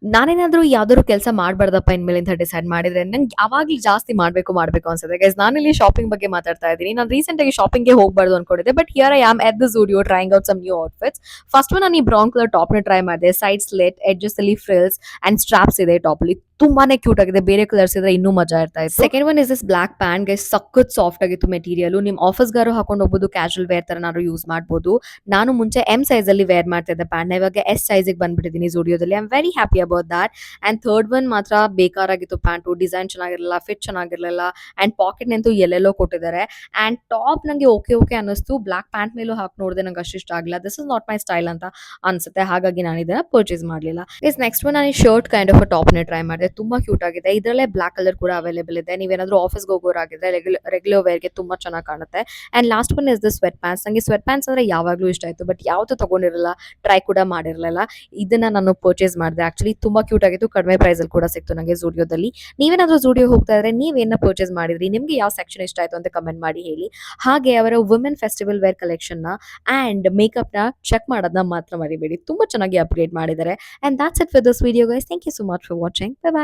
ನಾನೇನಾದ್ರೂ ಯಾವ್ದಾದ್ರು ಕೆಲಸ ಮಾಡ್ಬಾರ್ದಪ್ಪ ಇನ್ಮೇಲೆ ಅಂತ ಡಿಸೈಡ್ ಮಾಡಿದ್ರೆ ನಂಗೆ ಯಾವಾಗ್ಲೂ ಜಾಸ್ತಿ ಮಾಡ್ಬೇಕು ಅನ್ಸುತ್ತೆ. ಗೈಸ್ ನಾನಿಲ್ಲಿ ಶಾಪಿಂಗ್ ಬಗ್ಗೆ ಮಾತಾಡ್ತಾ ಇದ್ದೀನಿ. ನಾನು ರೀಸೆಂಟ್ ಆಗಿ ಶಾಪಿಂಗ್ಗೆ ಹೋಗ್ಬಾರ್ದು ಅನ್ಕೊಂಡಿದ್ದೆ. But here I am at the studio trying out some new outfits. First ನಾನು ಈ ಬ್ರೌನ್ ಕಲರ್ ಟಾಪ್ ನ ಟ್ರೈ ಮಾಡಿದೆ. ಸೈಡ್ ಸ್ಲಿಟ್, ಎಡ್ಜಸ್ ಅಲ್ಲಿ ಫ್ರಿಲ್ಸ್ ಅಂಡ್ ಸ್ಟ್ರಾಪ್ಸ್ ಇದೆ ಟಾಪ್ ಅಲ್ಲಿ. ತುಂಬಾನೇ ಕ್ಯೂಟ್ ಆಗಿದೆ. ಬೇರೆ ಕಲರ್ಸ್ ಇದ್ರೆ ಇನ್ನೂ ಮಜಾ ಇರ್ತಾ ಇತ್ತು. Second one is this black pant. Guys ಸಖತ್ ಸಾಫ್ಟ್ ಆಗಿತ್ತು ಮೆಟೀರಿಯಲ್. ನಿಮ್ ಆಫೀಸ್ಗಾರು ಹಾಕೊಂಡು ಹೋಗ್ಬೋದು, ಕ್ಯಾಶುವಲ್ ವೇರ್ ತರ ನಾನು ಯೂಸ್ ಮಾಡ್ಬೋದು. ನಾನು ಮುಂಚೆ ಎಂ ಸೈಜ್ ಅಲ್ಲಿ ವೇರ್ ಮಾಡ್ತಾ ಇದ್ದೆ ಪ್ಯಾಂಟ್, ಇವಾಗ ಎಸ್ ಸೈಜ್ ಬಂದ್ಬಿಟ್ಟಿದ್ದೀನಿ ಜುಡಿಯೋದಲ್ಲಿ. I am very happy about that. And third one ಮಾತ್ರ ಬೇಕಾರಾಗಿತ್ತು ಪ್ಯಾಂಟು. ಡಿಸೈನ್ ಚೆನ್ನಾಗಿರಲಿಲ್ಲ, ಫಿಟ್ ಚೆನ್ನಾಗಿರಲಿಲ್ಲ ಅಂಡ್ ಪಾಕೆಟ್ ನಂತೂ ಎಲ್ಲೆಲ್ಲೋ ಕೊಟ್ಟಿದ್ದಾರೆ. ಅಂಡ್ ಟಾಪ್ ನಂಗೆ ಓಕೆ ಓಕೆ ಅನ್ನಿಸ್ತು. ಬ್ಲಾಕ್ ಪ್ಯಾಂಟ್ ಮೇಲೂ ಹಾಕಿ ನೋಡಿದೆ, ನಂಗೆ ಅಷ್ಟು ಇಷ್ಟ ಆಗಿಲ್ಲ. This is not my style ಅಂತ ಅನ್ಸುತ್ತೆ, ಹಾಗಾಗಿ ನಾನು ಇದನ್ನ ಪರ್ಚೇಸ್ ಮಾಡಲಿಲ್ಲ. ಇಸ್ ನೆಕ್ಸ್ಟ್ ಒನ್ ನಾನು ಶರ್ಟ್ ಕೈಂಡ್ ಆಫ್ ಟಾಪ್ ನ ಟ್ರೈ ಮಾಡಿದೆ. ತುಂಬಾ ಕ್ಯೂಟ್ ಆಗಿದೆ. ಇದರಲ್ಲೇ ಬ್ಲಾಕ್ ಕಲರ್ ಕೂಡ ಅವೈಲೇಬಲ್ ಇದೆ. ನೀವೇನಾದ್ರೂ ಆಫೀಸ್ಗೆ ಹೋಗೋರಾಗಿದ್ರೆ ರೆಗ್ಯುಲರ್ ವೇರ್ಗೆ ತುಂಬಾ ಚೆನ್ನಾಗಿ ಕಾಣುತ್ತೆ. And last one is the sweat pants. ನಂಗೆ ಸ್ವೆಟ್ ಪ್ಯಾಂಟ್ಸ್ ಅಂದ್ರೆ ಯಾವಾಗಲೂ ಇಷ್ಟ ಆಯ್ತು, ಬಟ್ ಯಾವತ್ತೂ ತಗೊಂಡಿರಲಿಲ್ಲ, ಟ್ರೈ ಕೂಡ ಮಾಡಿರಲಿಲ್ಲ. ಇದನ್ನ ನಾನು ಪರ್ಚೇಸ್ ಮಾಡಿದೆ. ಆಕ್ಚುಲಿ ತುಂಬಾ ಕ್ಯೂಟ್ ಆಗಿತ್ತು, ಕಡಿಮೆ ಪ್ರೈಸ್ ಅಲ್ಲಿ ಕೂಡ ಸಿಕ್ತು ನನಗೆ ಜೂಡಿಯೋದಲ್ಲಿ. ನೀವೇನಾದ್ರೂ ಜೂಡಿಯೋ ಹೋಗ್ತಾ ಇದ್ರೆ ನೀವೇನ ಪರ್ಚೇಸ್ ಮಾಡಿದ್ರಿ, ನಿಮ್ಗೆ ಯಾವ ಸೆಕ್ಷನ್ ಇಷ್ಟ ಆಯ್ತು ಅಂತ ಕಮೆಂಟ್ ಮಾಡಿ ಹೇಳಿ. ಹಾಗೆ ಅವರ ವುಮೆನ್ ಫೆಸ್ಟಿವಲ್ ವೇರ್ ಕಲೆಕ್ಷನ್ ನ ಅಂಡ್ ಮೇಕಪ್ ನ ಚೆಕ್ ಮಾಡೋದನ್ನ ಮಾತ್ರ ಮರಿಬೇಡಿ. ತುಂಬಾ ಚೆನ್ನಾಗಿ ಅಪ್ಗ್ರೇಡ್ ಮಾಡಿದ್ದಾರೆ. And that's it for this video guys. Thank you so much for watching. Bye bye.